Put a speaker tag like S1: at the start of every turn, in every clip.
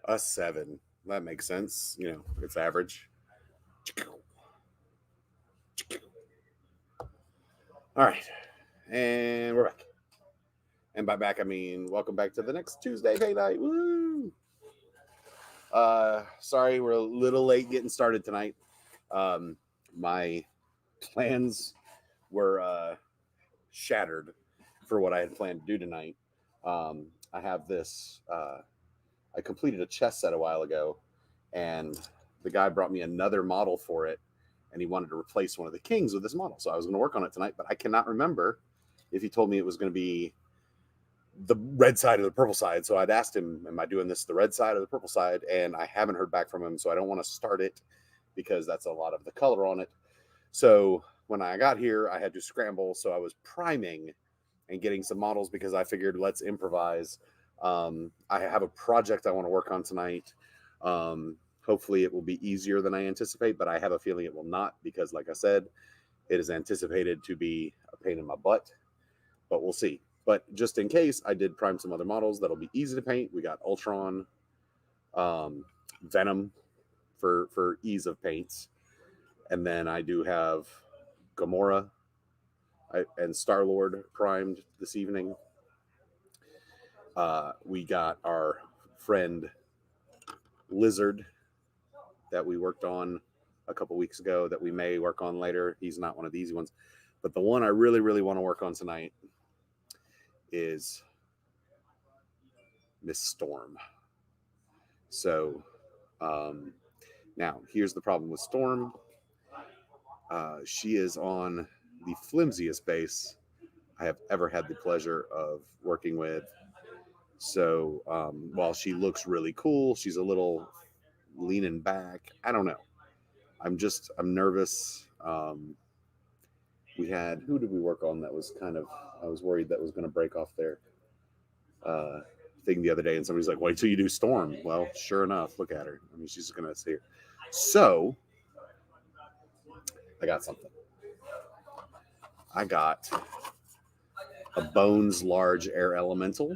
S1: A 7. That makes sense. It's average. All right. And we're back. And by back, I mean welcome back to the next Tuesday pay night. Woo! Sorry, we're a little late getting started tonight. My plans were shattered for what I had planned to do tonight. I have this. I completed a chess set a while ago, and the guy brought me another model for it, and he wanted to replace one of the kings with this model. So I was going to work on it tonight, but I cannot remember if he told me it was going to be the red side or the purple side. So I'd asked him, am I doing this the red side or the purple side? And I haven't heard back from him. So I don't want to start it because that's a lot of the color on it. So when I got here, I had to scramble. So I was priming and getting some models because I figured let's improvise. I have a project I want to work on tonight. Hopefully it will be easier than I anticipate, but I have a feeling it will not because, like I said, it is anticipated to be a pain in my butt, but we'll see. But just in case, I did prime some other models that'll be easy to paint. We got Ultron, Venom for ease of paints, and then I do have Gamora and Star Lord primed this evening. We got our friend Lizard that we worked on a couple weeks ago that we may work on later. He's not one of the easy ones, but the one I really, really want to work on tonight is Miss Storm. So now here's the problem with Storm. She is on the flimsiest base I have ever had the pleasure of working with. So while she looks really cool, she's a little leaning back. I don't know. I'm nervous. We had, who did we work on that was kind of, I was worried that was going to break off their thing the other day, and somebody's like, wait till you do Storm. Well, sure enough, look at her. I mean, she's going to see her. So I got something. I got a Bones large air elemental.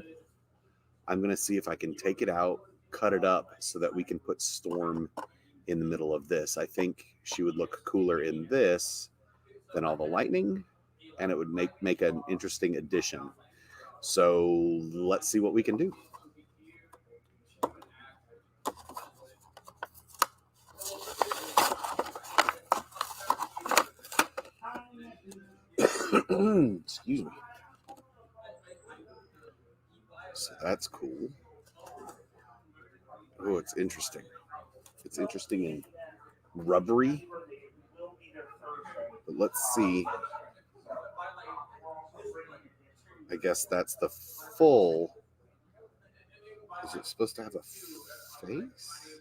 S1: I'm going to see if I can take it out, cut it up so that we can put Storm in the middle of this. I think she would look cooler in this than all the lightning, and it would make an interesting addition. So let's see what we can do. Excuse me. So that's cool. Oh, it's interesting. It's interesting and rubbery. But let's see. I guess that's the full. Is it supposed to have a face?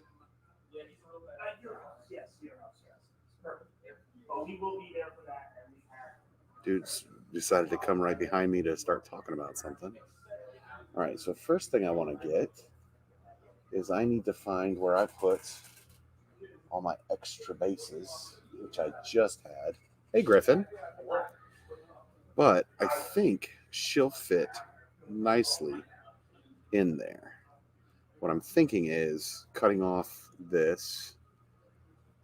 S1: Dude's decided to come right behind me to start talking about something. All right, so first thing I want to get is I need to find where I put all my extra bases, which I just had. Hey, Griffin. But I think she'll fit nicely in there. What I'm thinking is cutting off this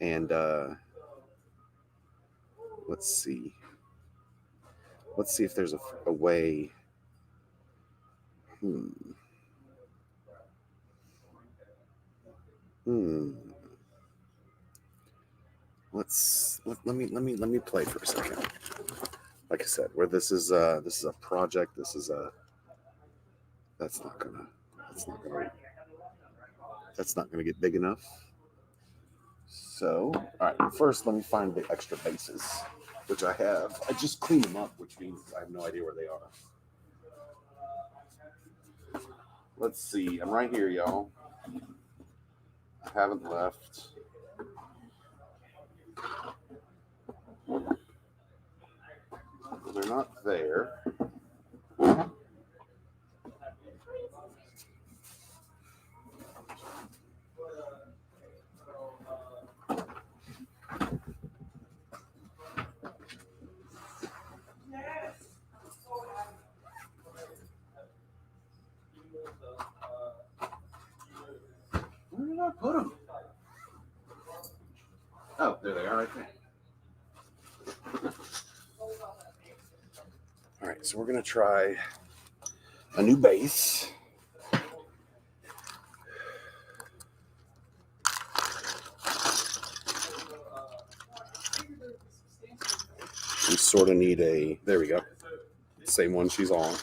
S1: and let's see. Let's see if there's a way. Hmm. Hmm. Let me play for a second. Like I said, where this is a project. This is a that's not gonna that's not gonna that's not gonna get big enough. So, all right. First, let me find the extra bases, which I have. I just cleaned them up, which means I have no idea where they are. Let's see. I'm right here, y'all. I haven't left. They're not there. Where did I put them? Oh, there they are right there. All right, so we're going to try a new base. We sort of need a, there we go, same one she's on.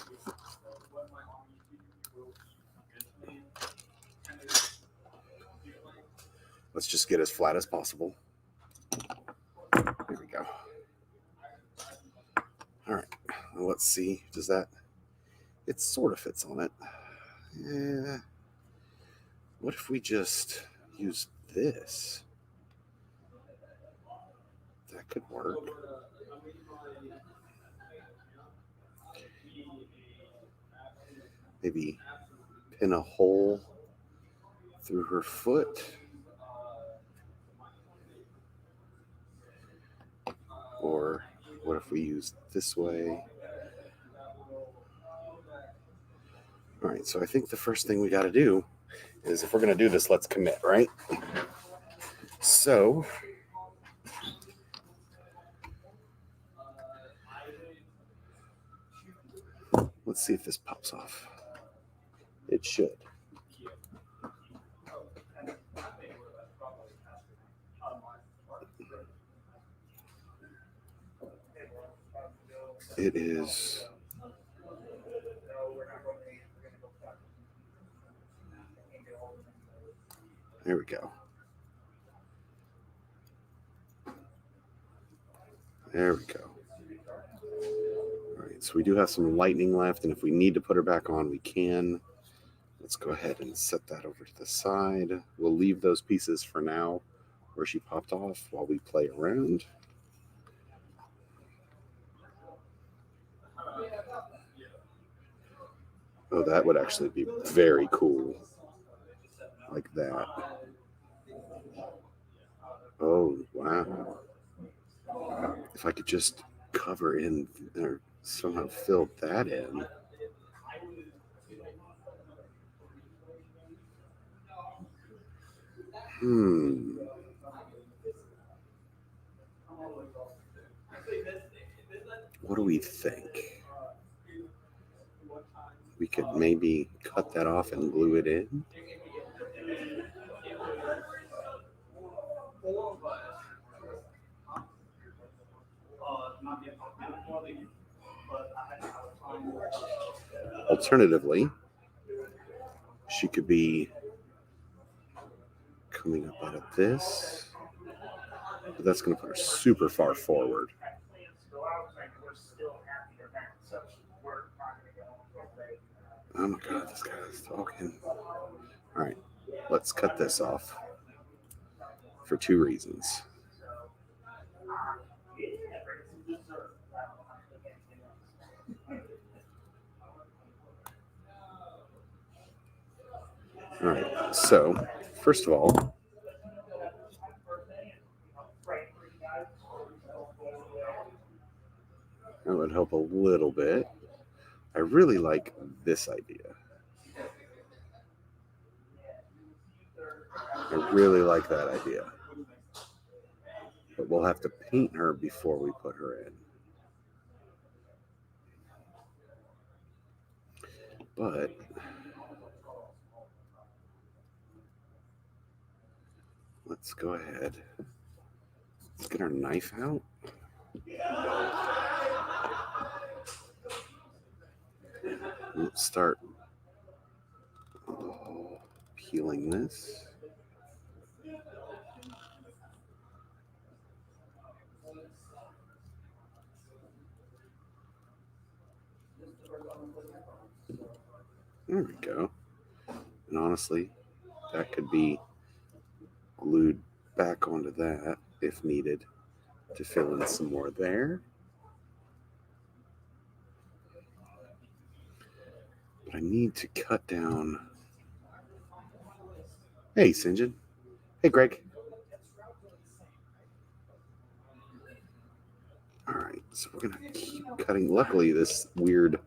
S1: Let's just get as flat as possible. There we go. All right, well, let's see, does that, it sort of fits on it. Yeah. What if we just use this? That could work. Maybe pin a hole through her foot. Or what if we use this way? All right, so I think the first thing we got to do is, if we're going to do this, let's commit, right? So let's see if this pops off. It should. It is. There we go. There we go. All right, so we do have some lightning left, and if we need to put her back on, we can. Let's go ahead and set that over to the side. We'll leave those pieces for now where she popped off while we play around. Oh, that would actually be very cool. Like that. Oh, wow. If I could just cover in or somehow fill that in. What do we think? We could maybe cut that off and glue it in. Alternatively, she could be coming up out of this, but that's going to put her super far forward. Oh my God, this guy is talking. All right, let's cut this off for two reasons. All right, so first of all, that would help a little bit. I really like this idea. I really like that idea. But we'll have to paint her before we put her in. But let's go ahead. Let's get our knife out. Let's start peeling this. There we go. And honestly, that could be glued back onto that if needed to fill in some more there. But I need to cut down. Hey, St. John. Hey, Greg. All right, so we're going to keep cutting. Luckily, this weird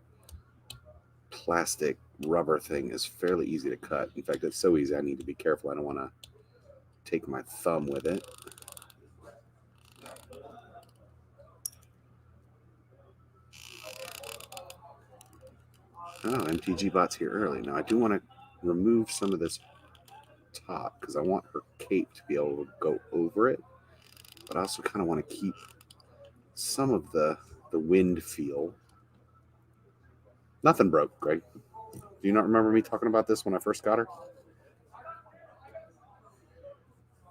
S1: plastic rubber thing is fairly easy to cut. In fact, it's so easy I need to be careful. I don't want to take my thumb with it. Oh, MTG bot's here early. Now I do want to remove some of this top because I want her cape to be able to go over it, but I also kind of want to keep some of the wind feel. Nothing broke, Greg. Do you not remember me talking about this when I first got her?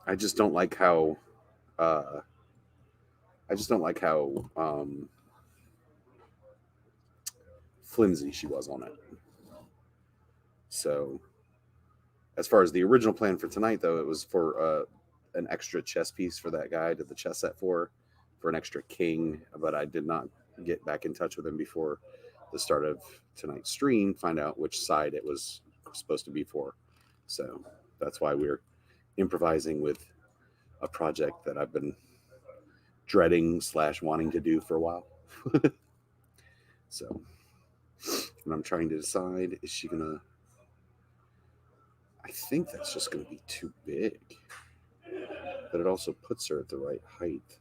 S1: I just don't like how flimsy she was on it. So as far as the original plan for tonight, though, it was for an extra chess piece for that guy I did the chess set for an extra king, but I did not get back in touch with him before the start of tonight's stream, find out which side it was supposed to be for. So that's why we're improvising with a project that I've been dreading / wanting to do for a while. So, and I'm trying to decide, is she gonna, I think that's just gonna be too big, but it also puts her at the right height.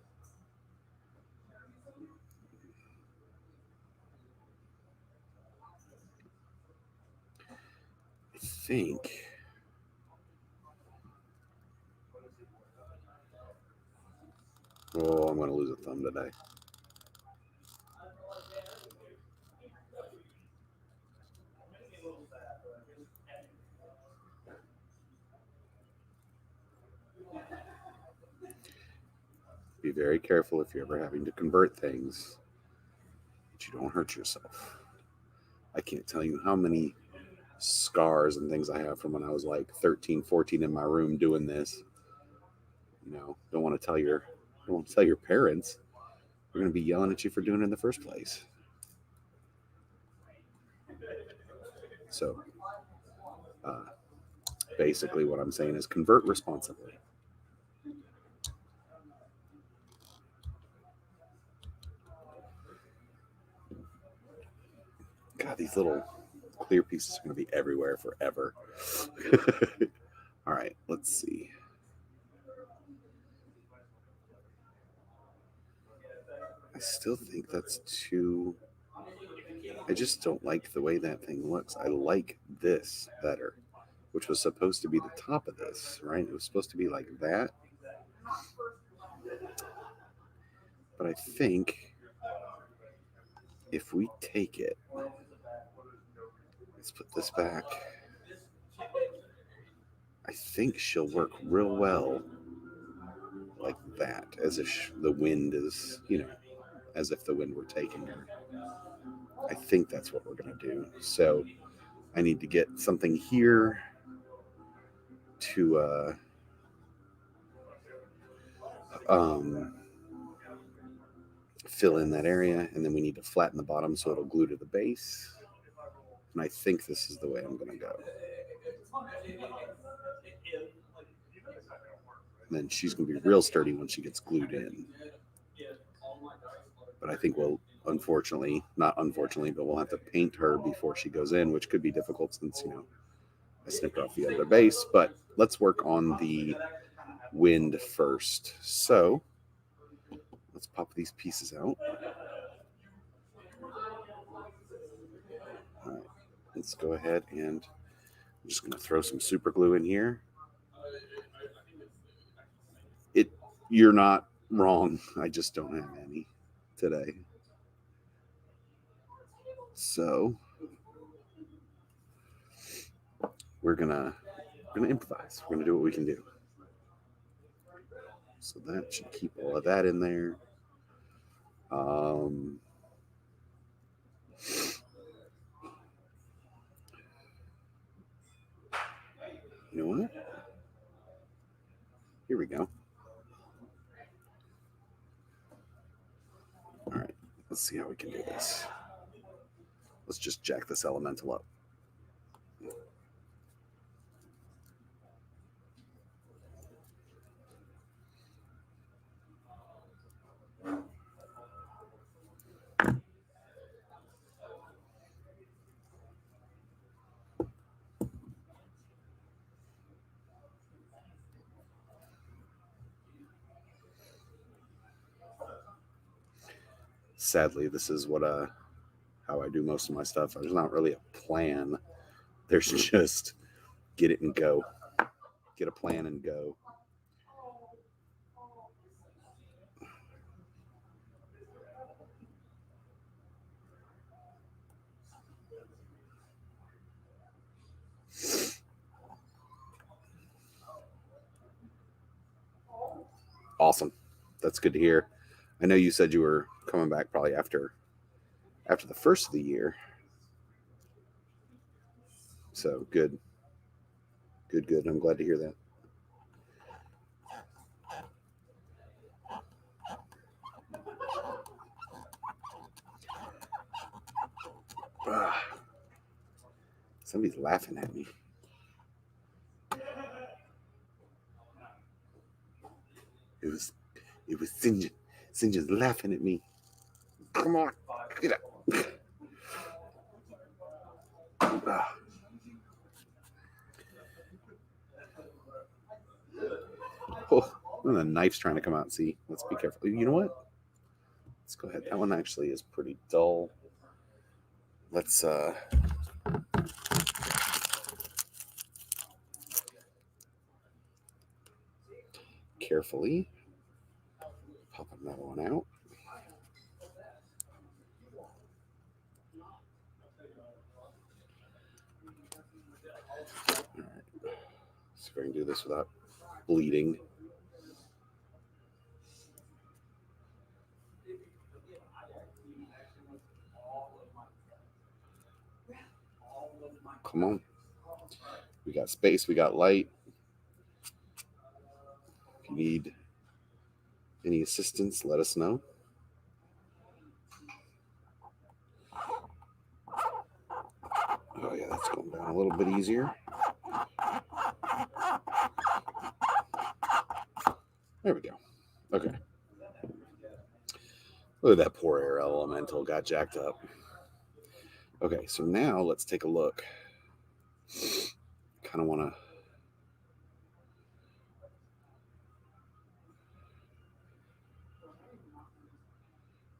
S1: I think I'm going to lose a thumb today. Be very careful if you're ever having to convert things that you don't hurt yourself. I can't tell you how many scars and things I have from when I was like 13, 14 in my room doing this. You know, don't want to tell your parents. They're going to be yelling at you for doing it in the first place. So, basically, what I'm saying is convert responsibly. God, these little clear pieces are going to be everywhere forever. All right, let's see. I still think that's too. I just don't like the way that thing looks. I like this better, which was supposed to be the top of this, right? It was supposed to be like that. But I think if we take it, let's put this back. I think she'll work real well like that, as if the wind is, as if the wind were taking her. I think that's what we're going to do. So I need to get something here to fill in that area, and then we need to flatten the bottom so it'll glue to the base. And I think this is the way I'm going to go. And then she's going to be real sturdy when she gets glued in. But I think we'll, not unfortunately, but we'll have to paint her before she goes in, which could be difficult since, I snipped off the other base. But let's work on the wind first. So let's pop these pieces out. All right, let's go ahead and I'm just going to throw some super glue in here. You're not wrong. I just don't have any today. So we're gonna improvise. We're gonna do what we can do. So that should keep all of that in there. You know what? Here we go. All right, let's see how we can do this. Let's just jack this elemental up. sadly, this is what how I do most of my stuff. There's not really a plan. There's just get it and go. Get a plan and go. Awesome. That's good to hear. I know you said you were coming back probably after the first of the year. So good. Good. I'm glad to hear that. Somebody's laughing at me. It was St. John. St. John's laughing at me. Come on, get up. Oh, the knife's trying to come out. See, let's be careful. You know what? Let's go ahead. That one actually is pretty dull. Let's carefully pop another one out. All right. See if I can do this without bleeding. Come on. We got space. We got light. If you need any assistance, let us know. Oh yeah, that's going down a little bit easier. There we go. Okay. Look at that poor air elemental got jacked up. Okay, so now let's take a look. Kind of want to.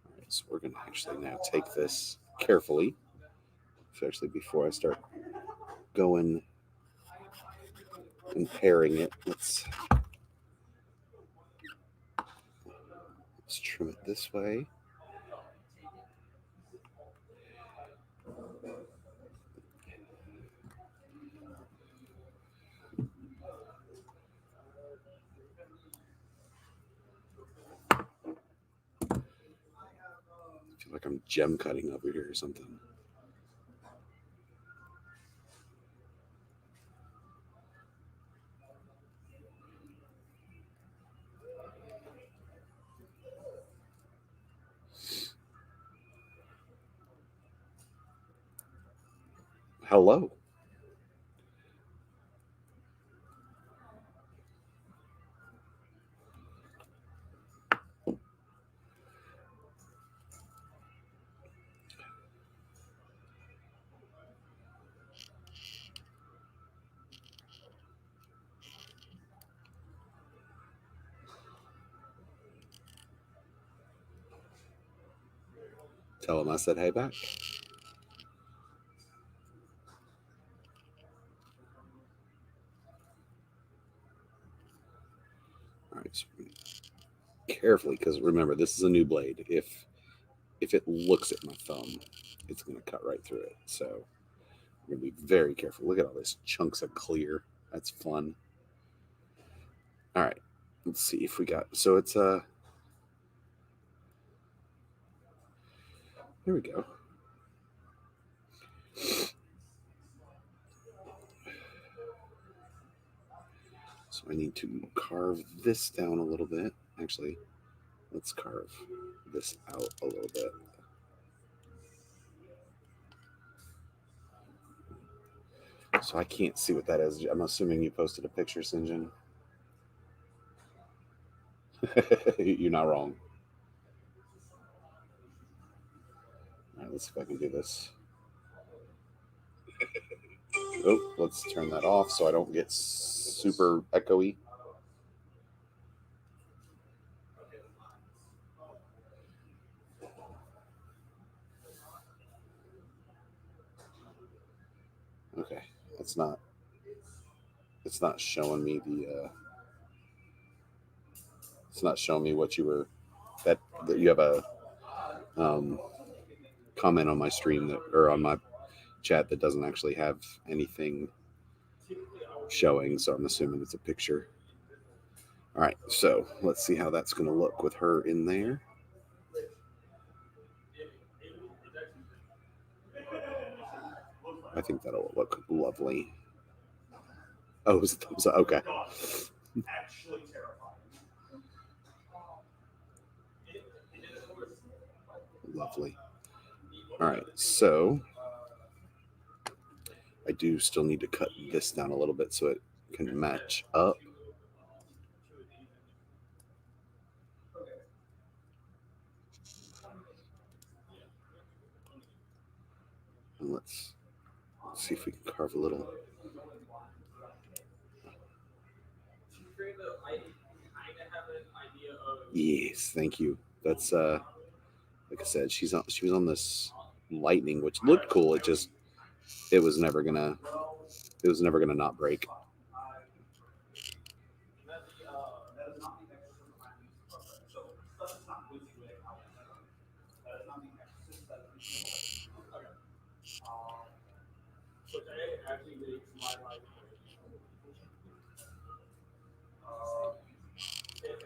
S1: All right, so we're going to actually now take this carefully. Especially before I start going and pairing it. Let's trim it this way. I feel like I'm gem cutting over here or something. Hello. Tell him I said hey back. All right, so carefully, because remember, this is a new blade. If it looks at my thumb, it's going to cut right through it. So I'm going to be very careful. Look at all these chunks of clear. That's fun. All right, let's see if we got. So it's here we go. So I need to carve this down a little bit. Actually, let's carve this out a little bit. So I can't see what that is. I'm assuming you posted a picture, St. John. You're not wrong. All right, let's see if I can do this. Oh, let's turn that off so I don't get super echoey. Okay, it's not showing me the it's not showing me what you were that you have a um, comment on my stream that or on my chat that doesn't actually have anything showing, so I'm assuming it's a picture. All right, so let's see how that's going to look with her in there. I think that'll look lovely. Oh, it was a thumbs up. Okay. Lovely. All right, so I do still need to cut this down a little bit so it can match up. And let's see if we can carve a little. Yes, thank you. That's like I said, she was on this lightning, which looked cool. It was never gonna not break.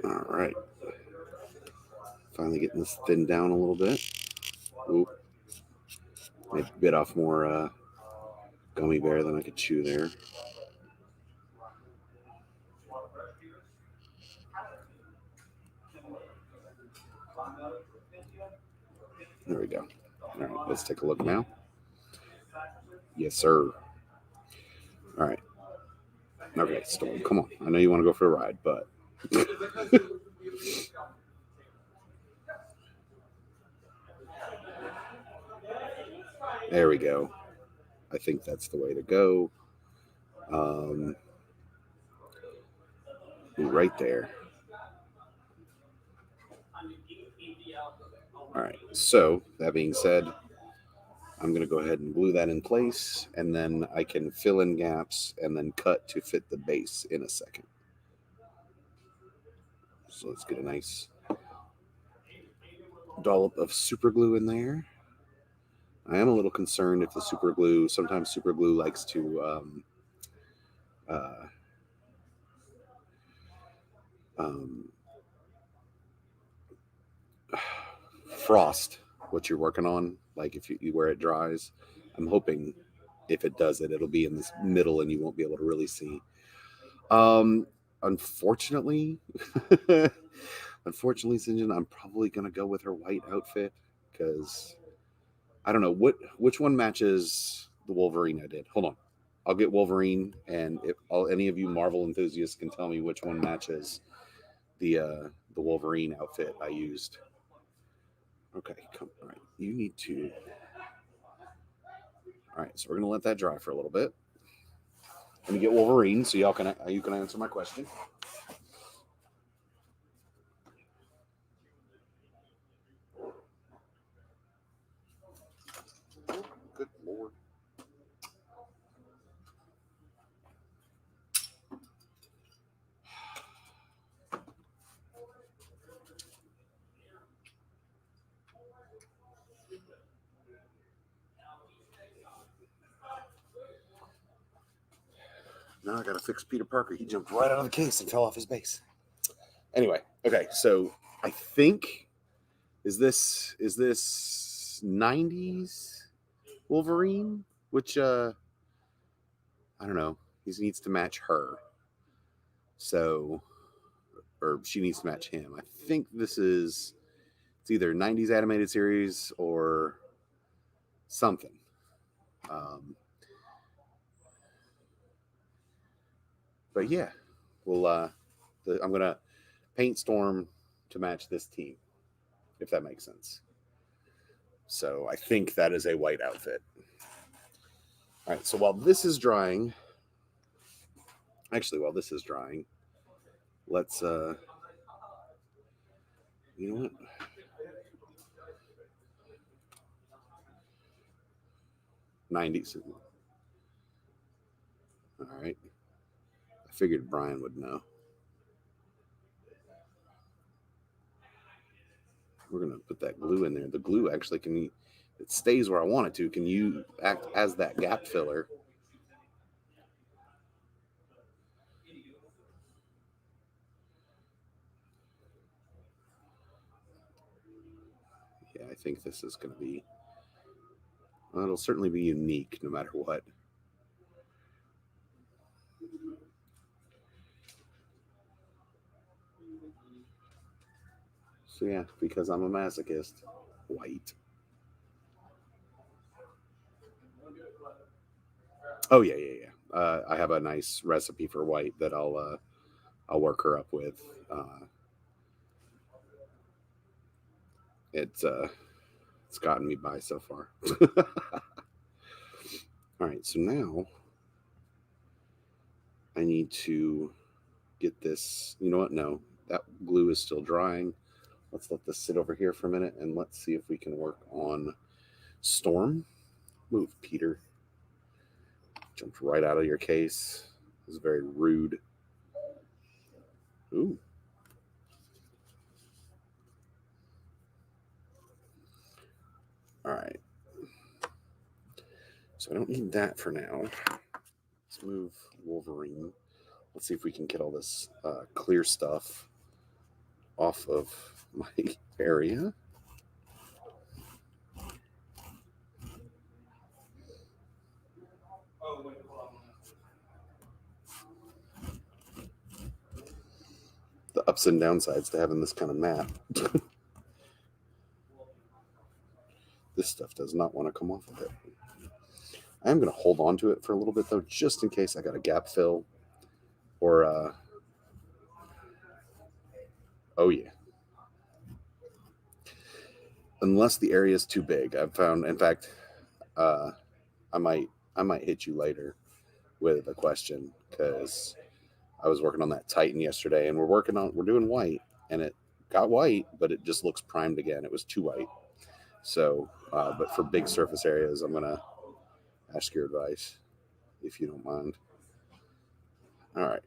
S1: All right. Finally getting this thinned down a little bit. Oop. I bit off more gummy bear than I could chew there. There we go. All right, let's take a look now. Yes, sir. All right. Okay, Storm, come on. I know you want to go for a ride, but. There we go. I think that's the way to go. Right there. All right. So that being said, I'm going to go ahead and glue that in place, and then I can fill in gaps and then cut to fit the base in a second. So let's get a nice dollop of super glue in there. I am a little concerned if the super glue, sometimes super glue likes to um, frost what you're working on, like if you where it dries. I'm hoping if it does it, it'll be in this middle and you won't be able to really see. Unfortunately, Sinjin, I'm probably gonna go with her white outfit because I don't know which one matches the Wolverine I did. Hold on, I'll get Wolverine, and if any of you Marvel enthusiasts can tell me which one matches the Wolverine outfit I used. Okay, come. All right, you need to. All right, so we're gonna let that dry for a little bit. Let me get Wolverine so you can answer my question. Good lord. Now I gotta fix Peter Parker. He jumped right out of the case and fell off his base. Anyway, okay, so I think is this 90s Wolverine? Which I don't know. He needs to match her. So or she needs to match him. I think it's either 90s animated series or something. But yeah, I'm gonna paint Storm to match this team, if that makes sense. So I think that is a white outfit. All right. So while this is drying, let's you know what? '90s. All right. I figured Brian would know. We're going to put that glue in there. The glue actually it stays where I want it to. Can you act as that gap filler? Yeah, I think this is going to be, well, it'll certainly be unique no matter what. So yeah, because I'm a masochist, white. Oh yeah, yeah, yeah. I have a nice recipe for white that I'll work her up with. It's it's gotten me by so far. All right, so now I need to get this. You know what? No, that glue is still drying. Let's let this sit over here for a minute and let's see if we can work on Storm. Move, Peter. Jumped right out of your case. It was very rude. Ooh. All right. So I don't need that for now. Let's move Wolverine. Let's see if we can get all this clear stuff off of my area. The ups and downsides to having this kind of map. This stuff does not want to come off of it. I am going to hold on to it for a little bit though, just in case I got a gap fill or oh yeah. Unless the area is too big, I've found. In fact, uh, I might hit you later with a question because I was working on that Titan yesterday, and we're doing white, and it got white, but it just looks primed again. It was too white. So, but for big surface areas, I'm gonna ask your advice if you don't mind. All right.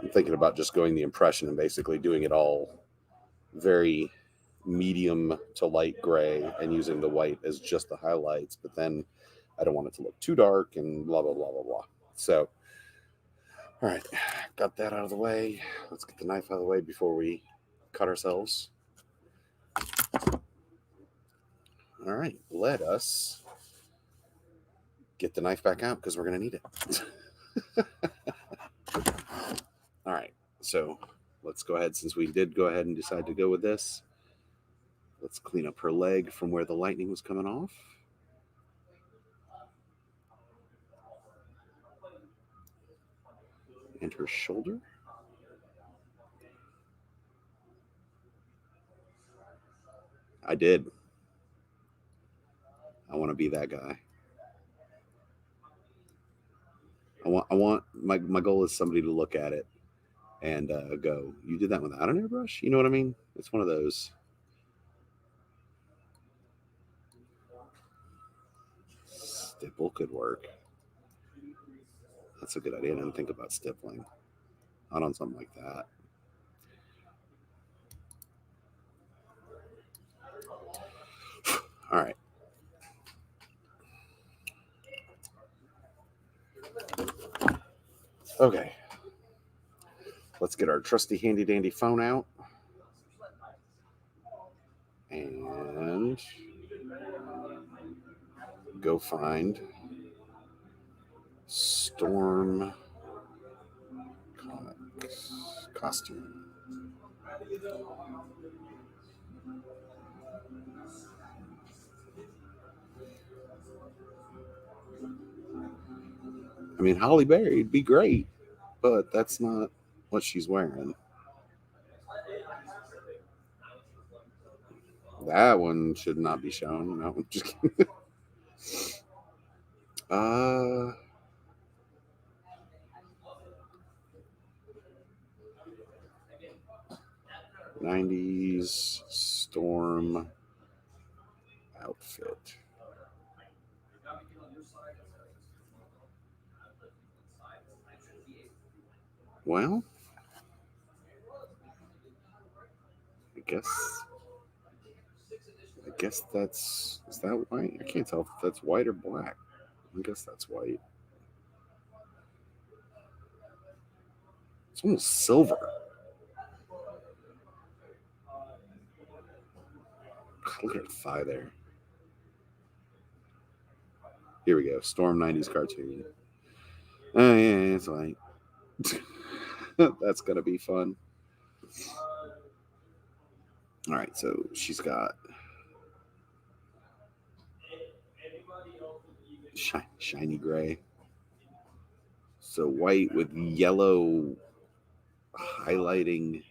S1: I'm thinking about just going the impression and basically doing it all very medium to light gray and using the white as just the highlights, but then I don't want it to look too dark and blah, blah, blah, blah, blah. So, all right, got that out of the way. Let's get the knife out of the way before we cut ourselves. All right, let us get the knife back out because we're going to need it. All right, so let's go ahead, since we did go ahead and decide to go with this, let's clean up her leg from where the lightning was coming off. And her shoulder. I did. I want to be that guy. I want my goal is somebody to look at it and go, "You did that without an airbrush?" You know what I mean? It's one of those. Stipple could work. That's a good idea. I didn't think about stippling. Not on something like that. All right. Okay. Let's get our trusty handy dandy phone out and go find Storm Comics costume. I mean, Holly Berry'd be great, but that's not what she's wearing. That one should not be shown. No, I'm just kidding. Uh, 90s Storm outfit. Well, I guess that's is that white? I can't tell if that's white or black. I guess that's white. It's almost silver. Look at her thigh there. Here we go. Storm 90s cartoon. Oh yeah, it's white. That's gonna be fun. All right, so she's got shiny gray. So white with yellow highlighting.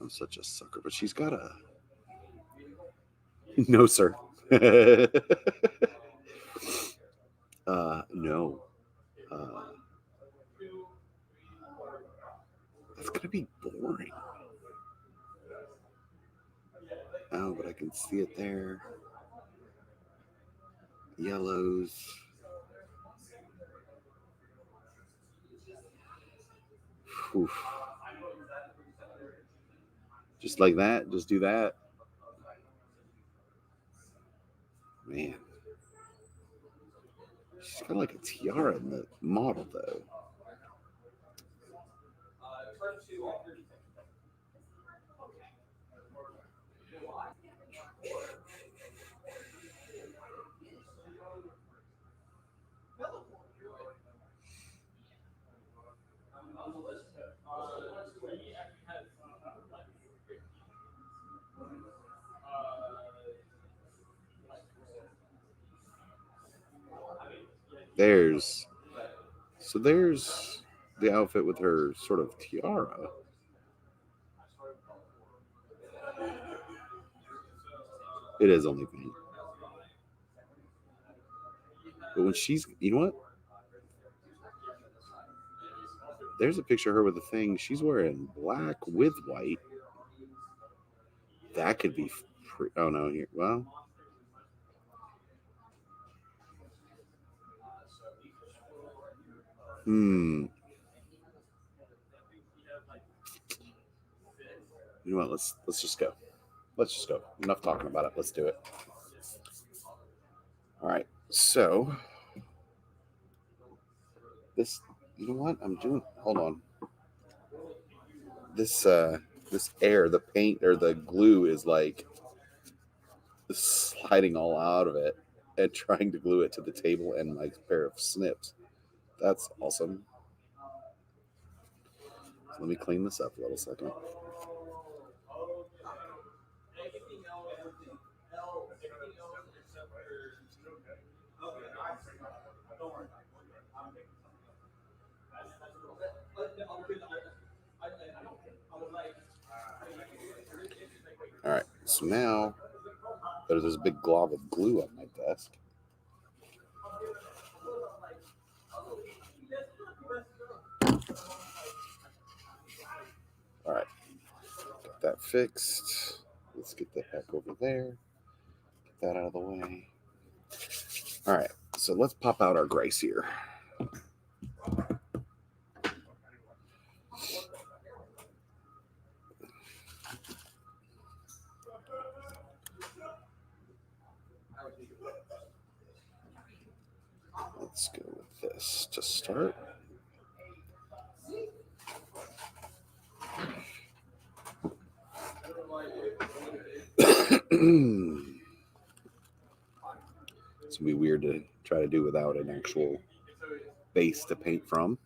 S1: I'm such a sucker, but she's got a no, sir. No. Uh, that's gonna be boring. Oh, but I can see it there. Yellows. Oof. Just like that. Just do that. Man. She's got like a tiara in the model, though. There's there's the outfit with her sort of tiara. It is only pink. But when she's, you know what? There's a picture of her with the thing. She's wearing black with white. That could be. Oh no! Here, well, hmm. You know what? Let's just go. Let's just go. Enough talking about it. Let's do it. All right. So this, you know what I'm doing? Hold on. This this air, the paint or the glue is like sliding all out of it and trying to glue it to the table and my pair of snips. That's awesome. So let me clean this up a little second. All right. So now there's this big glob of glue on my desk. All right. Got that fixed. Let's get the heck over there. Get that out of the way. All right. So let's pop out our gray sear. Let's go with this to start. It's gonna be weird to try to do without an actual base to paint from.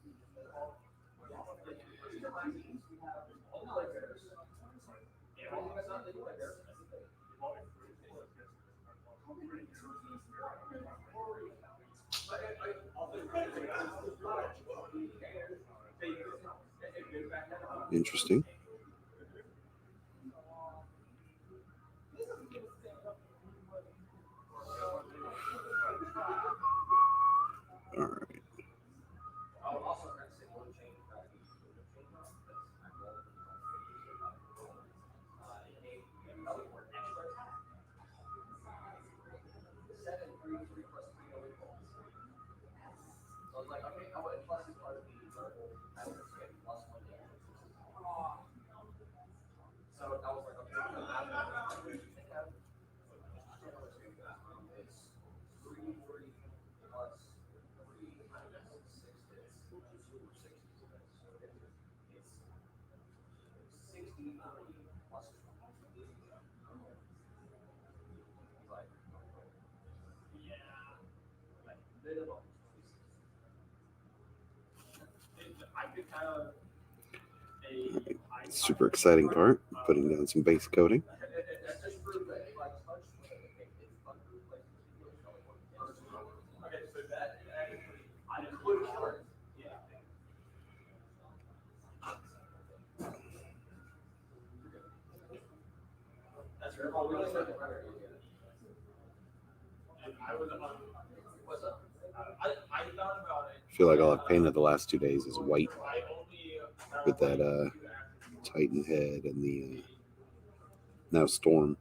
S1: Interesting. All right. Super exciting part, putting down some base coating. I feel like all I've painted the last 2 days is white with that Titan head and the now Storm.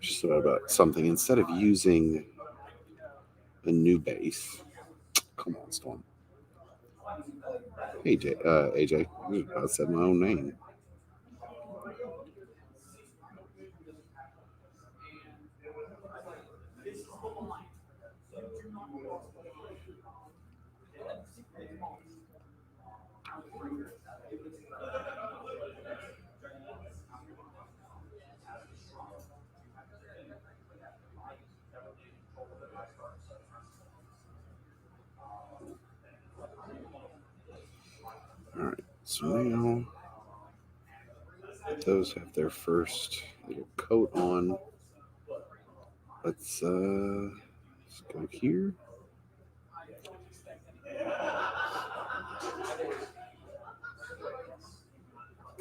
S1: Just thought about something. Instead of using a new base, come on, Storm. Hey, AJ, I was about to say my own name. All right, so now those have their first little coat on. Let's go here.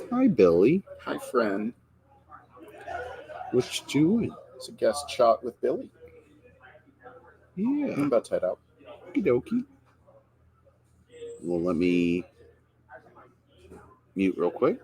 S1: Hi, Billy.
S2: Hi, friend.
S1: What you doing?
S2: It's a guest shot with Billy.
S1: Yeah,
S2: I'm about tied out.
S1: okie dokie. Well, let me mute real quick.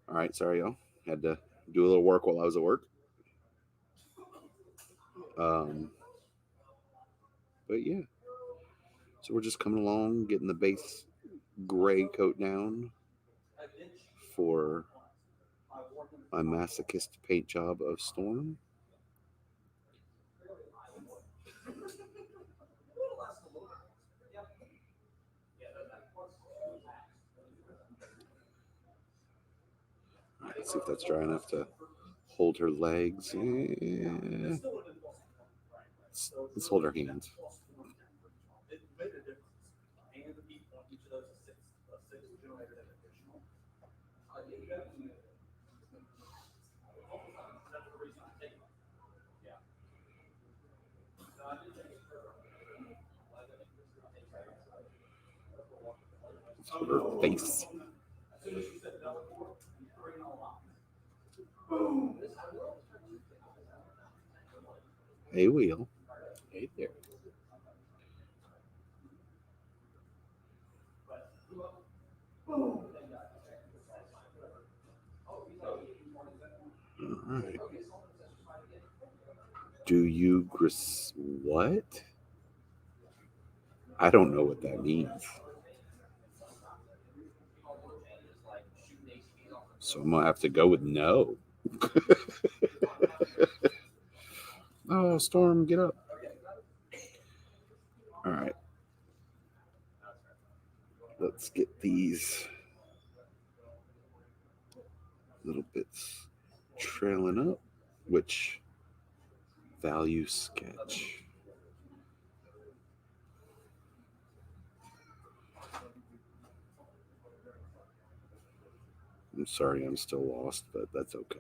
S1: All right, sorry, y'all. Had to do a little work while I was at work. Um, but yeah, so we're just coming along, getting the base gray coat down for my masochist paint job of Storm. All right, let's see if that's dry enough to hold her legs. Yeah. Let's hold her hands. her face. Hey, Wheel.
S2: Hey there.
S1: All right. Do you what? I don't know what that means. So I'm gonna have to go with no. Oh, Storm, get up. All right. Let's get these little bits trailing up. Which value sketch? I'm sorry, I'm still lost, but that's okay.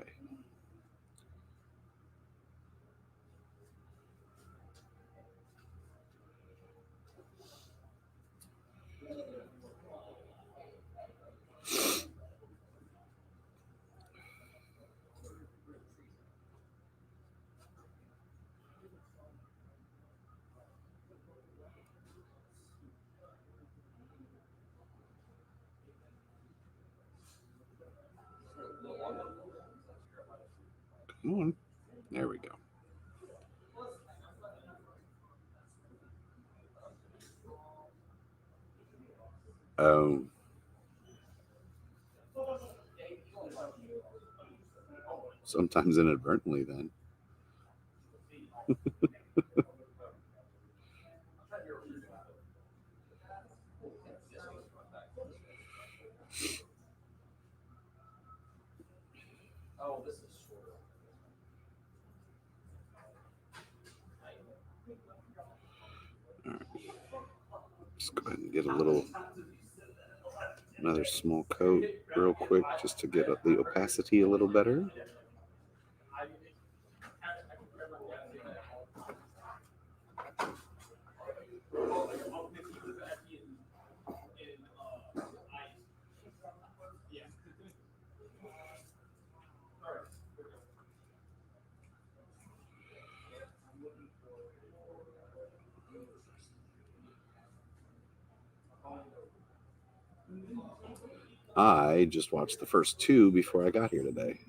S1: Come on. There we go. Oh, sometimes inadvertently then. All right. Just go ahead and get another small coat real quick just to get the opacity a little better. I just watched the first two before I got here today.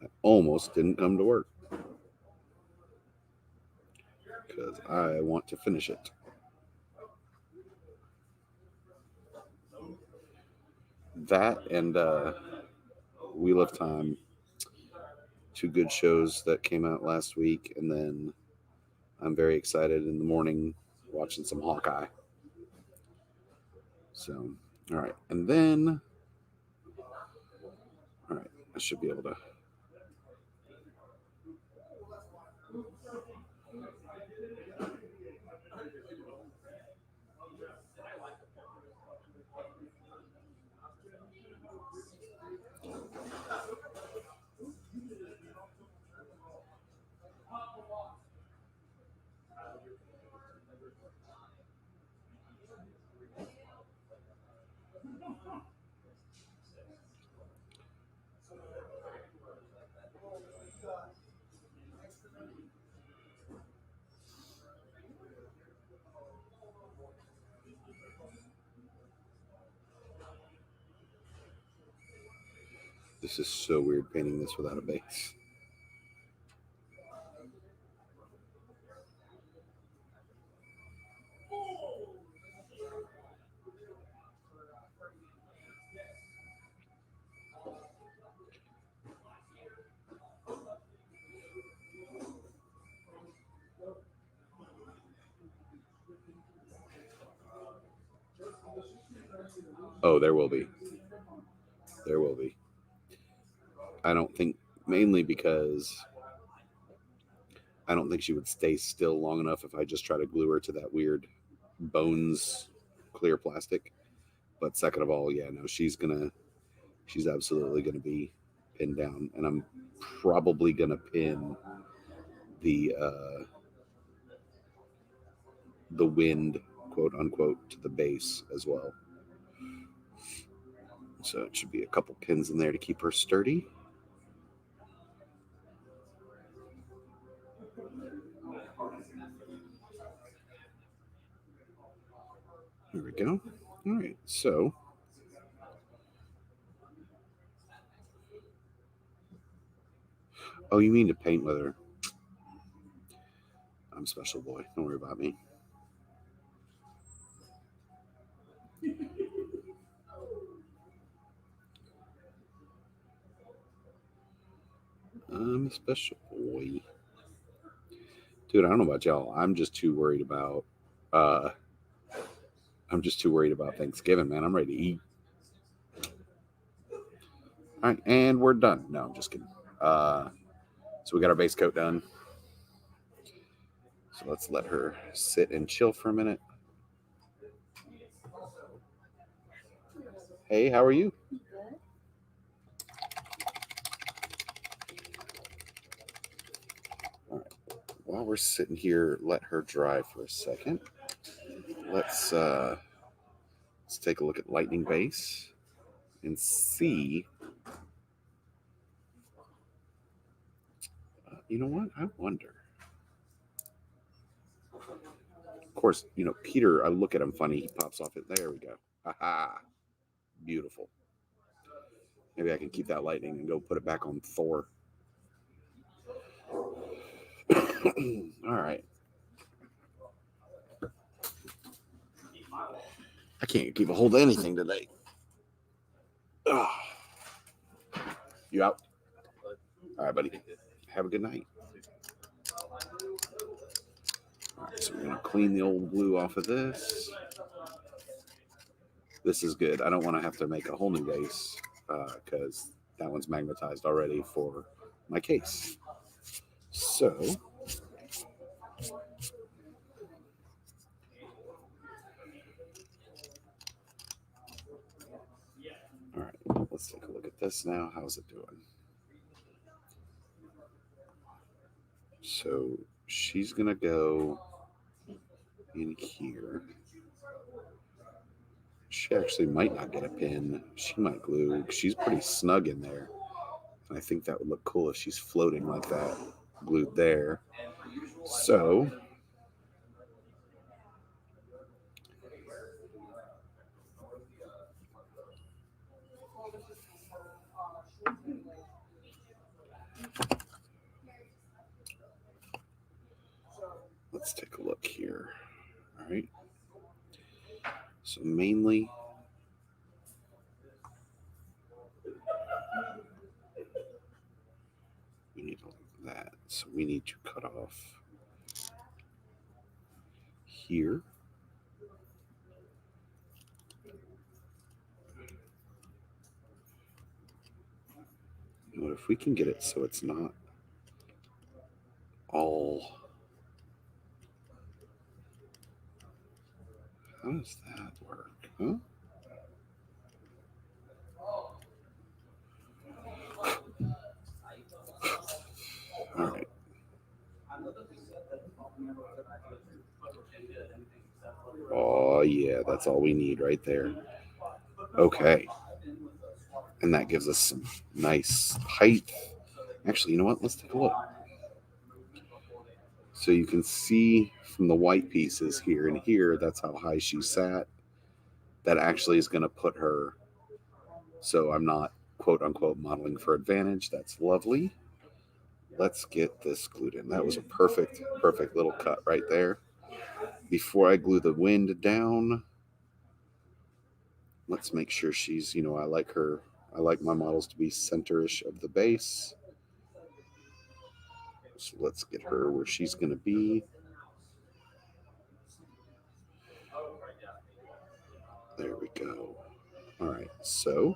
S1: I almost didn't come to work because I want to finish it. That and Wheel of Time, two good shows that came out last week, and then I'm very excited in the morning watching some Hawkeye. So, all right, and then, all right, I should be able to. This is so weird painting this without a base. Oh, there will be. There will be. I don't think, mainly because I don't think she would stay still long enough if I just try to glue her to that weird bones clear plastic. But second of all, yeah, no, she's absolutely gonna be pinned down, and I'm probably gonna pin the wind, quote unquote, to the base as well. So it should be a couple pins in there to keep her sturdy. There we go. All right, so oh, you mean to paint with her? I'm special boy. Don't worry about me. I'm a special boy. Dude, I don't know about y'all. I'm just too worried about Thanksgiving, man. I'm ready to eat. All right, and we're done. No, I'm just kidding. So we got our base coat done. So let's let her sit and chill for a minute. Hey, how are you? All right. While we're sitting here, let her dry for a second. Let's take a look at lightning base and see. You know what? I wonder. Of course, Peter. I look at him funny. He pops off it. There we go. Aha! Beautiful. Maybe I can keep that lightning and go put it back on Thor. All right. I can't keep a hold of anything today. Ugh. You out? All right, buddy. Have a good night. All right, so we're going to clean the old glue off of this. This is good. I don't want to have to make a whole new base because that one's magnetized already for my case. So, all right, let's take a look at this now. How's it doing? So she's going to go in here. She actually might not get a pin. She might glue. She's pretty snug in there. And I think that would look cool if she's floating like that, glued there. So let's take a look here. All right. So mainly we need that. So we need to cut off here. What if we can get it so it's not all? How does that work? Huh? All right. Oh, yeah, that's all we need right there. Okay. And that gives us some nice height. Actually, you know what? Let's take a look. So you can see from the white pieces here and here, that's how high she sat. That actually is going to put her, so I'm not quote unquote modeling for advantage. That's lovely. Let's get this glued in. That was a perfect little cut right there. Before I glue the wind down, let's make sure she's, I like my models to be center-ish of the base. So let's get her where she's going to be. There we go. All right, so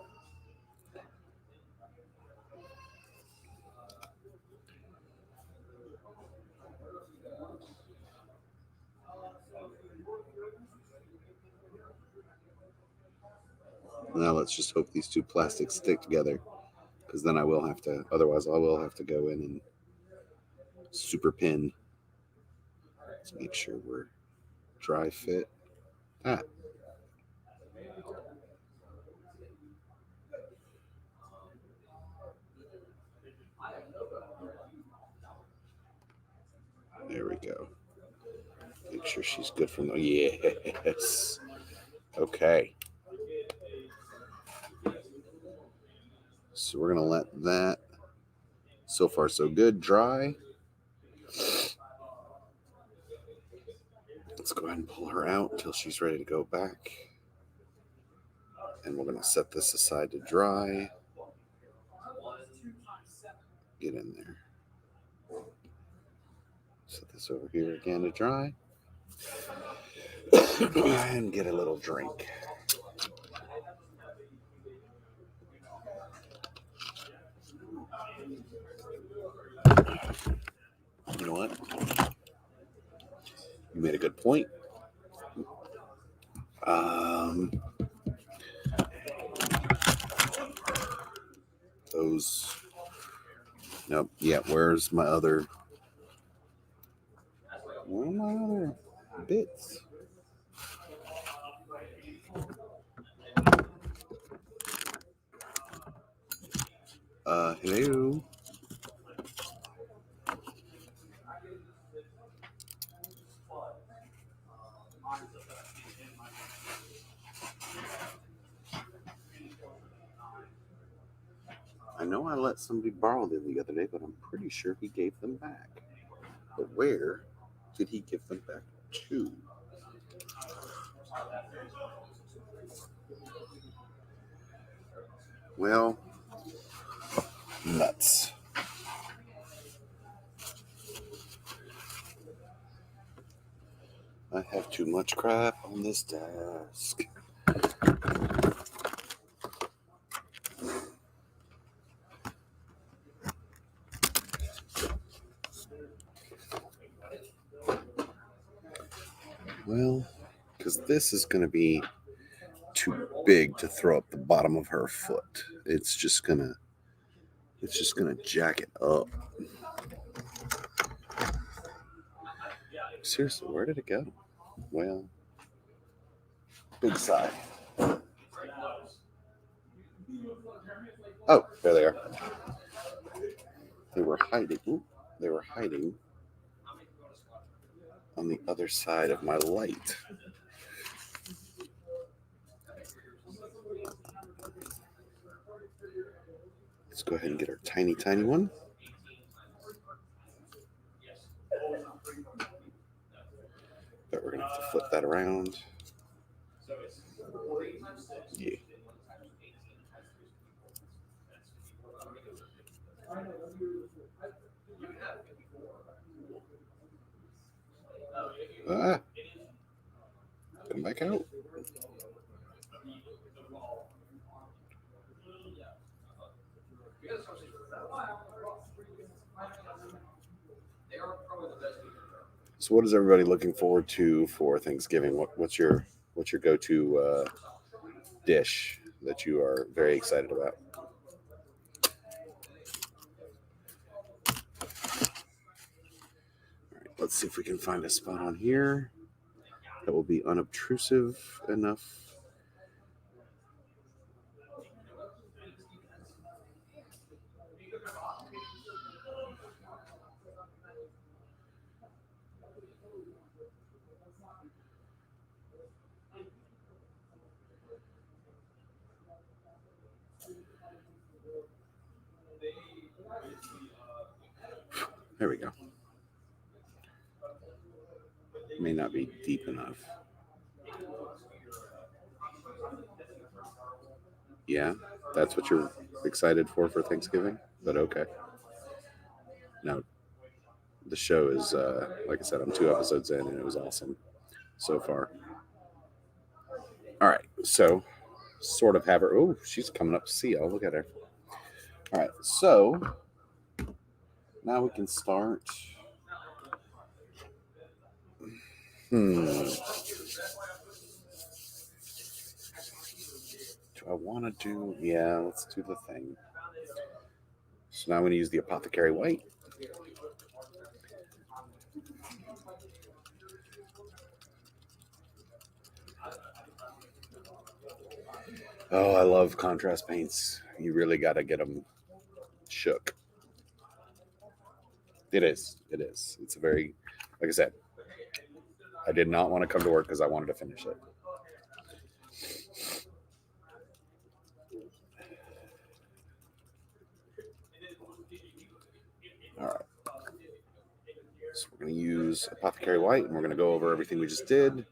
S1: now let's just hope these two plastics stick together, because then otherwise I will have to go in and super pin. Let's make sure we're dry fit. That. There we go. Make sure she's good from the. Yes. Okay. So we're going to let that, so far so good, dry. Let's go ahead and pull her out until she's ready to go back. And we're going to set this aside to dry. Get in there. Set this over here again to dry. And get a little drink. You know what? You made a good point. Those. Nope. Yeah. Where's my other? Where are my other bits? Hello. I know I let somebody borrow them the other day, but I'm pretty sure he gave them back. But where did he give them back to? Well, nuts. I have too much crap on this desk. Well, because this is going to be too big to throw up the bottom of her foot. It's just gonna jack it up. Seriously, where did it go? Well, big sigh. Oh, there they are. They were hiding. Ooh, they were hiding on the other side of my light. Let's go ahead and get our tiny, tiny one. But we're going to have to flip that around. Yeah. Ah. Come back out. So, what is everybody looking forward to for Thanksgiving? What's your go-to dish that you are very excited about? All right, let's see if we can find a spot on here that will be unobtrusive enough. There we go. May not be deep enough. Yeah, that's what you're excited for Thanksgiving? But okay. Now, the show is, like I said, I'm 2 episodes in and it was awesome so far. All right, so sort of have her. Oh, she's coming up to see you. Look at her. All right, so now we can start. Do I want to do? Yeah, let's do the thing. So now I'm going to use the Apothecary White. Oh, I love contrast paints. You really got to get them shook. It is. It's a very Like I said, I did not want to come to work because I wanted to finish it. All right. So we're going to use Apothecary White, and we're going to go over everything we just did.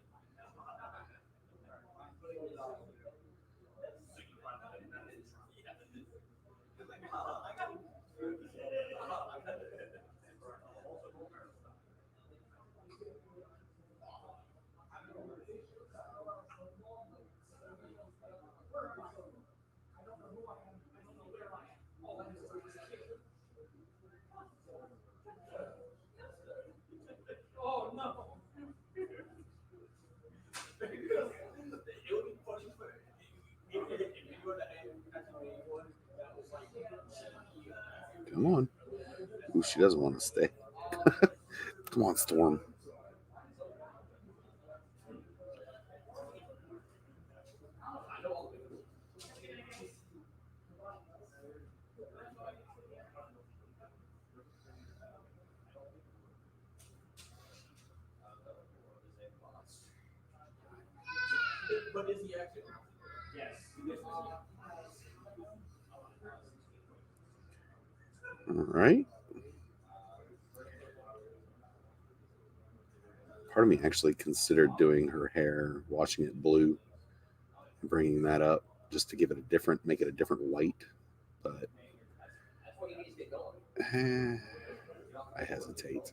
S1: Come on. Ooh, she doesn't want to stay. Come on, Storm. All right. Part of me actually considered doing her hair, washing it blue, and bringing that up just to give it make it a different white. But I hesitate.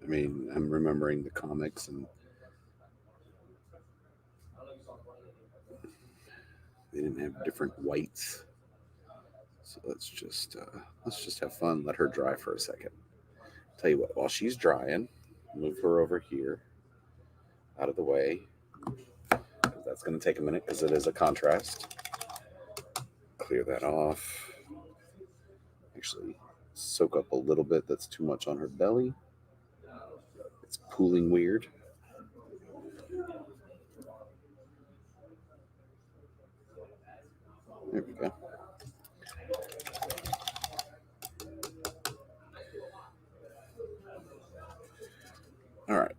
S1: I mean, I'm remembering the comics, and they didn't have different whites. So let's just have fun. Let her dry for a second. Tell you what, while she's drying, move her over here, out of the way. That's going to take a minute because it is a contrast. Clear that off. Actually, soak up a little bit. That's too much on her belly. It's pooling weird. There we go. All right.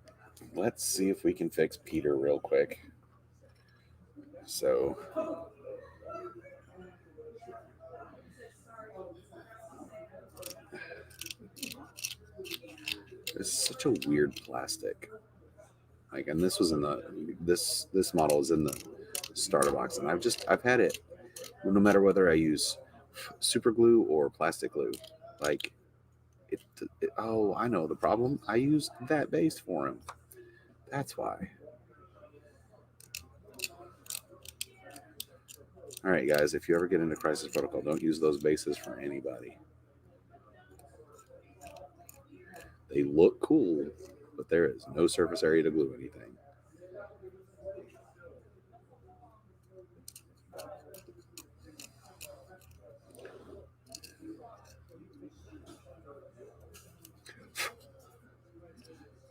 S1: Let's see if we can fix Peter real quick. So it's such a weird plastic. Like, and this was in the this model is in the starter box, and I've had it no matter whether I use super glue or plastic glue. Like oh, I know the problem. I used that base for him. That's why. All right, guys, if you ever get into Crisis Protocol, don't use those bases for anybody. They look cool, but there is no surface area to glue anything.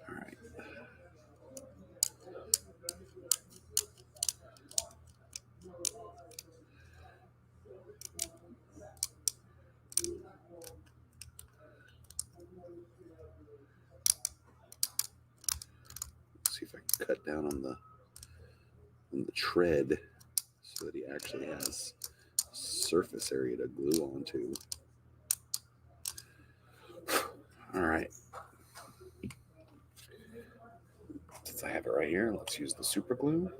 S1: All right. Let's see if I can cut down on the tread so that he actually has surface area to glue onto. All right. Since I have it right here, let's use the super glue.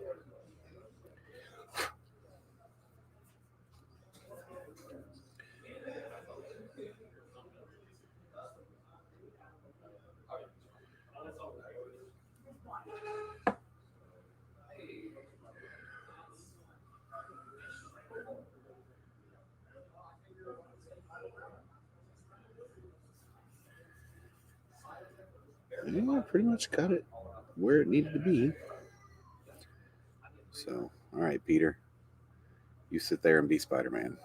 S1: Yeah, pretty much got it where it needed to be. So, all right, Peter, you sit there and be Spider-Man.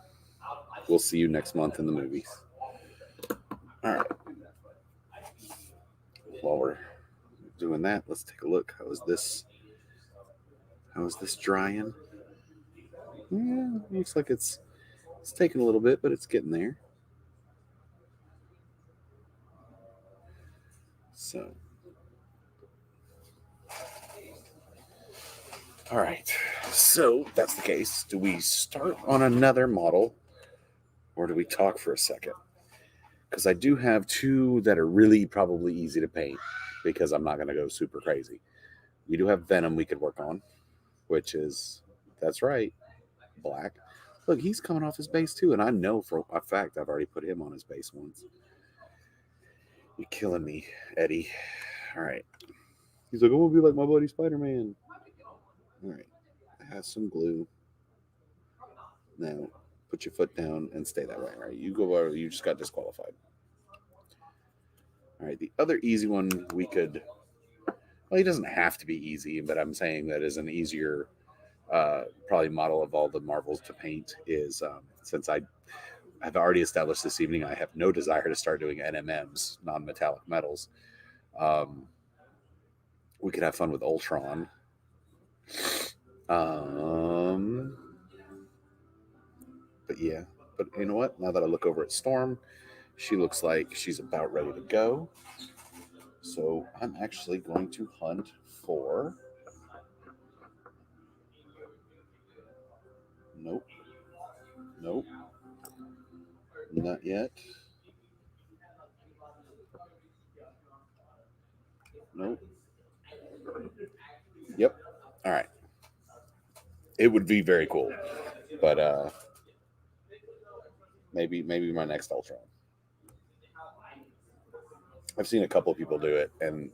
S1: We'll see you next month in the movies. All right. While we're doing that, let's take a look. How is this drying? Yeah, looks like it's taking a little bit, but it's getting there. So, all right. So that's the case. Do we start on another model, or do we talk for a second? Because I do have two that are really probably easy to paint because I'm not going to go super crazy. We do have Venom we could work on, which is, that's right, black. Look, he's coming off his base too, and I know for a fact I've already put him on his base once. You're killing me, Eddie. All right. He's like, I want to be like my buddy Spider-Man. All right. I have some glue. Now, put your foot down and stay that way. All right. You go over. You just got disqualified. All right. The other easy one we could. Well, he doesn't have to be easy, but I'm saying that is an easier, probably model of all the Marvels to paint. Is since I have already established this evening, I have no desire to start doing NMMs, non-metallic metals. Um, we could have fun with Ultron. Um, but yeah, but you know what? Now that I look over at Storm, she looks like she's about ready to go. So I'm actually going to hunt for. Nope. Nope. Not yet. Nope. Yep. All right. It would be very cool, but maybe my next Ultron. I've seen a couple of people do it, and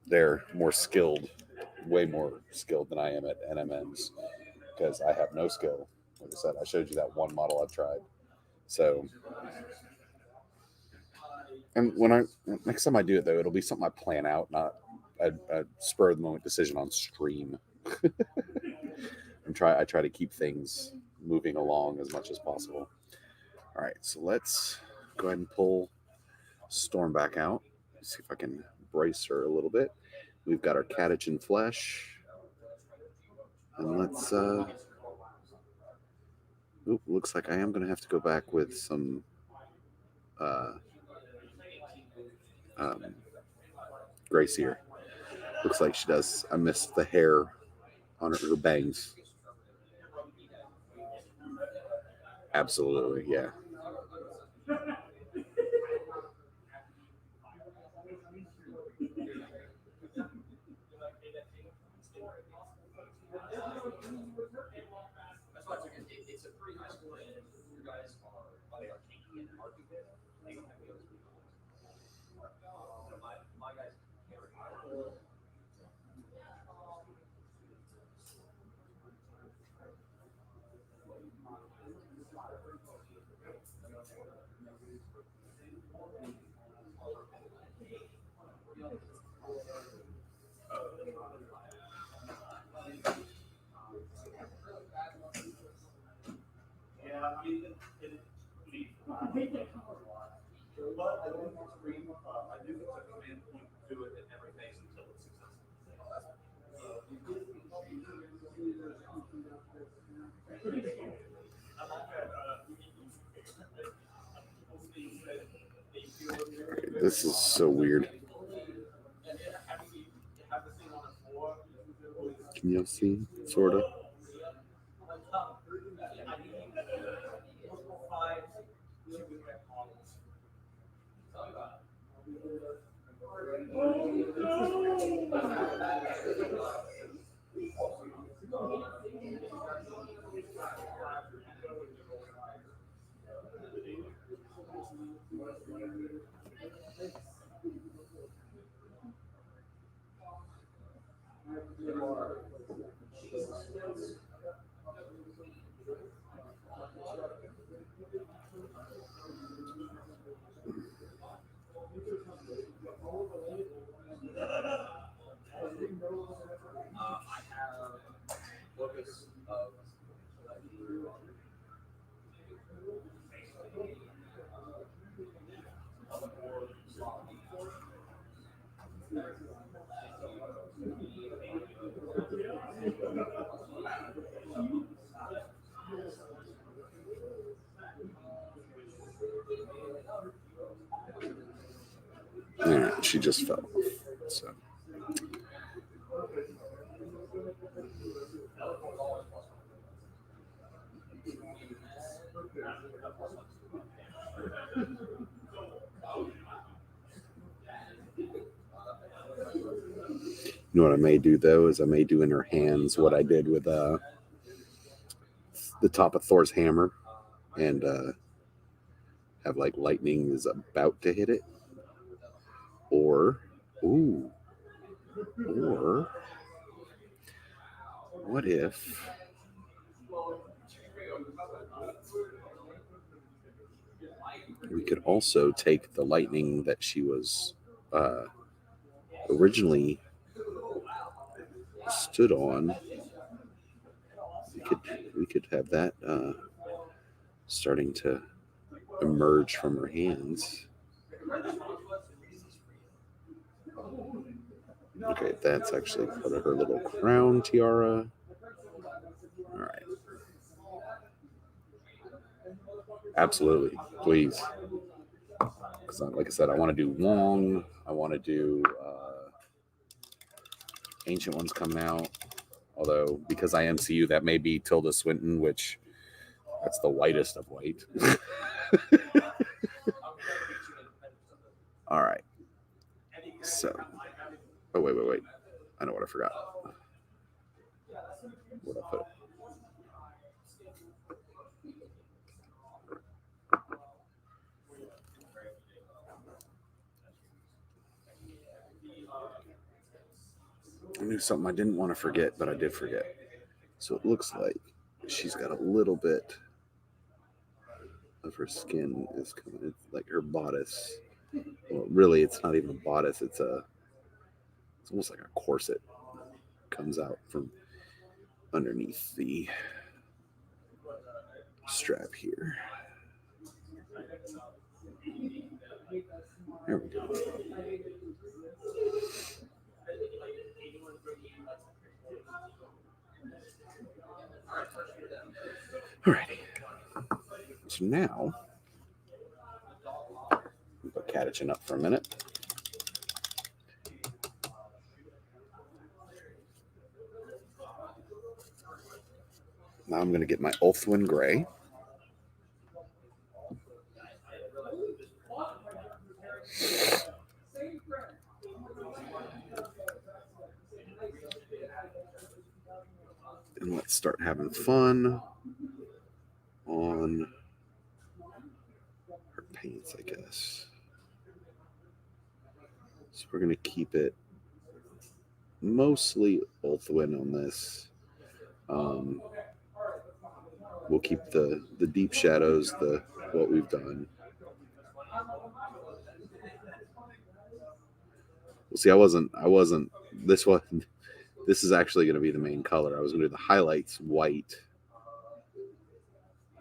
S1: they're more skilled, way more skilled than I am at NMMs because I have no skill. Like I said, I showed you that one model I've tried. So, and when I next time I do it though, it'll be something I plan out, not a spur of the moment decision on stream. I try to keep things moving along as much as possible. All right, so let's go ahead and pull Storm back out. See if I can brace her a little bit. We've got our catechin flesh. And let's looks like I am going to have to go back with some uh, um, Grace here. Looks like she does. I missed the hair on her bangs. Absolutely, yeah. This is so weird. Can you see? Sort of. All right. She just fell off. So. You know what I may do though is I may do in her hands what I did with the top of Thor's hammer, and have like lightning is about to hit it, or what if we could also take the lightning that she was originally stood on. We could have that starting to emerge from her hands. Okay, that's actually part of her little crown tiara. All right. Absolutely, please. Because, like I said, I want to do Wong. I want to do Ancient Ones coming out. Although, because I MCU, that may be Tilda Swinton, which that's the whitest of white. All right. So, oh, wait. I know what I forgot. Where'd I put it? I knew something I didn't want to forget, but I did forget. So it looks like she's got a little bit of her skin is coming. It's like her bodice. Well, really, it's not even a bodice. It's almost like a corset comes out from underneath the strap here. There we go. Alrighty. So now, we'll put Catachin up for a minute. Now I'm going to get my Ulthwyn Gray. And let's start having fun on her paints, I guess. So we're going to keep it mostly Ulthwyn on this. We'll keep the deep shadows, what we've done. Well, see, I wasn't. This is actually going to be the main color. I was going to do the highlights white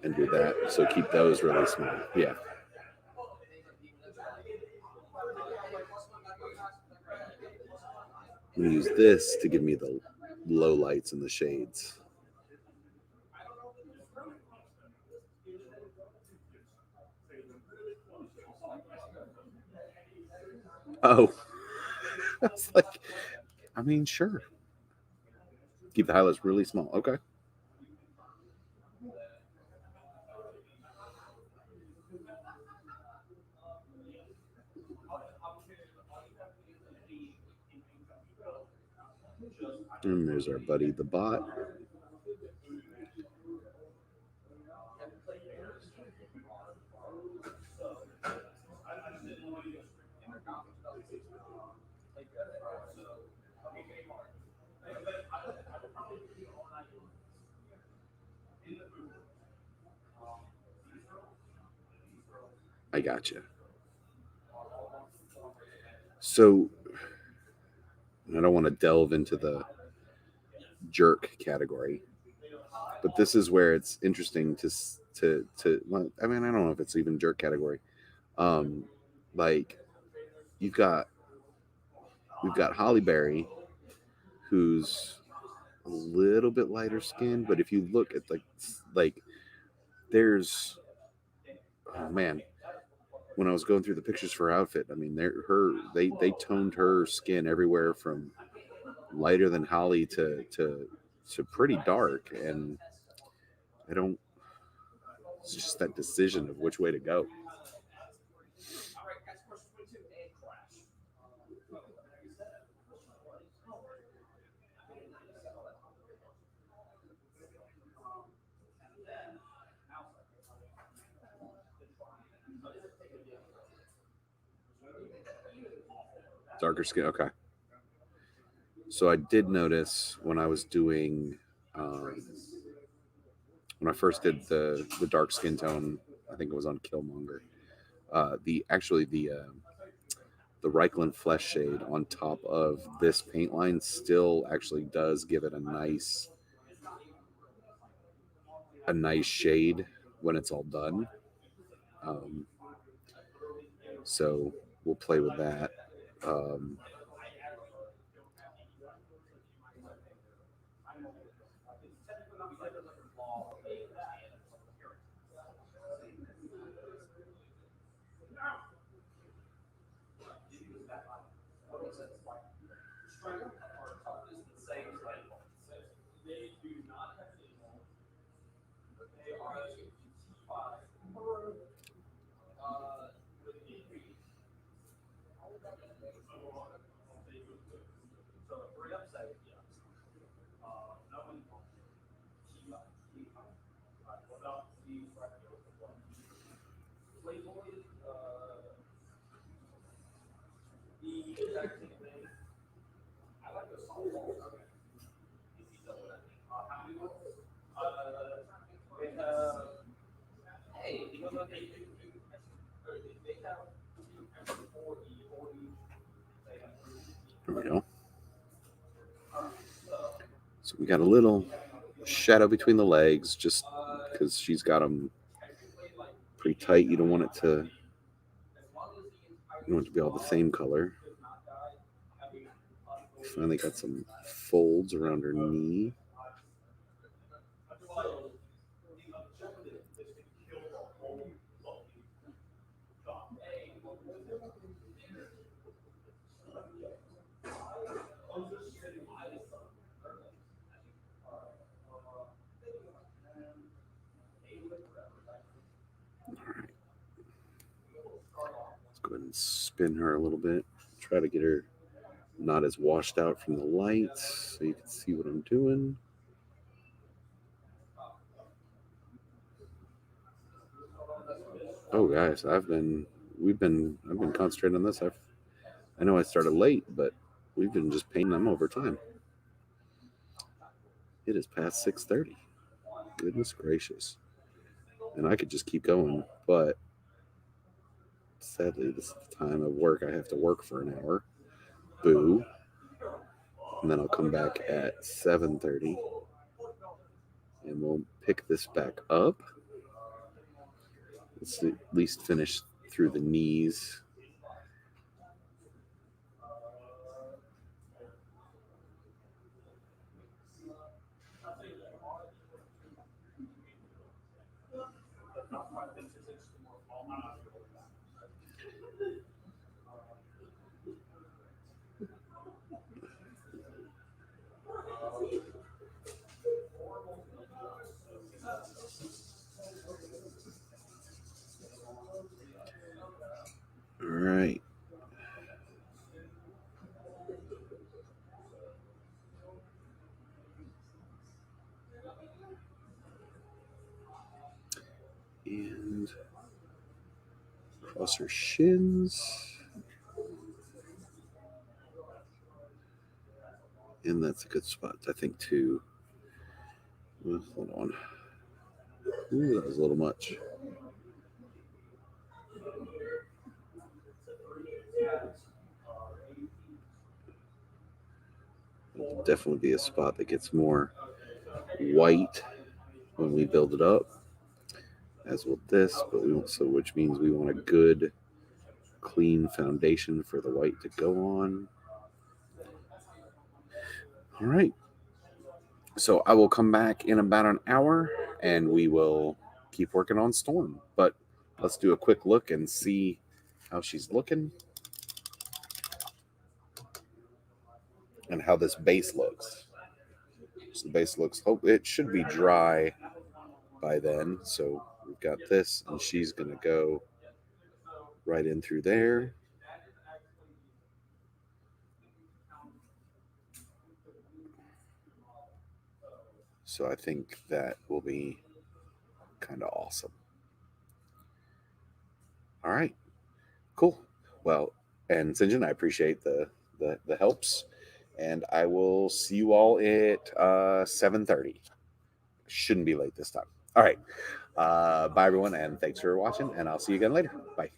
S1: and do that. So keep those really small. Yeah. I'm going to use this to give me the low lights and the shades. Oh. I was like, I mean, sure. Keep the highlights really small. Okay. And there's our buddy, the bot. I gotcha. So I don't want to delve into the jerk category, but this is where it's interesting to well, I mean, I don't know if it's even jerk category. Like we've got Holly Berry, who's a little bit lighter skinned, but if you look at like there's, oh man, when I was going through the pictures for her outfit, I mean, they toned her skin everywhere from lighter than Holly to pretty dark, and I don't. It's just that decision of which way to go. Darker skin. Okay. So I did notice when I was doing when I first did the dark skin tone. I think it was on Killmonger. The Reichland flesh shade on top of this paint line still actually does give it a nice shade when it's all done. Um, so we'll play with that. Um, there we go. So we got a little shadow between the legs, just because she's got them pretty tight. You don't want it to. You want it to be all the same color. Finally got some folds around her knee. Let's go ahead and spin her a little bit. Try to get her not as washed out from the lights so you can see what I'm doing. Oh guys, I've been concentrating on this. I know I started late, but we've been just painting them over time. It is past 6:30. Goodness gracious. And I could just keep going, but sadly this is the time of work. I have to work for an hour. Boo. And then I'll come back at 7:30 and we'll pick this back up. Let's at least finish through the knees. All right. And cross her shins. And that's a good spot, I think, too. Hold on. Ooh, that was a little much. It'll definitely be a spot that gets more white when we build it up, as will this, but we also, which means we want a good, clean foundation for the white to go on. All right. So I will come back in about an hour and we will keep working on Storm. But let's do a quick look and see how she's looking and how this base looks. So the base looks, oh, it should be dry by then. So we've got this, and she's going to go right in through there. So I think that will be kind of awesome. All right, cool. Well, and Sinjin, I appreciate the helps, and I will see you all at 7:30. Shouldn't be late this time. All right. Bye, everyone, and thanks for watching, and I'll see you again later. Bye.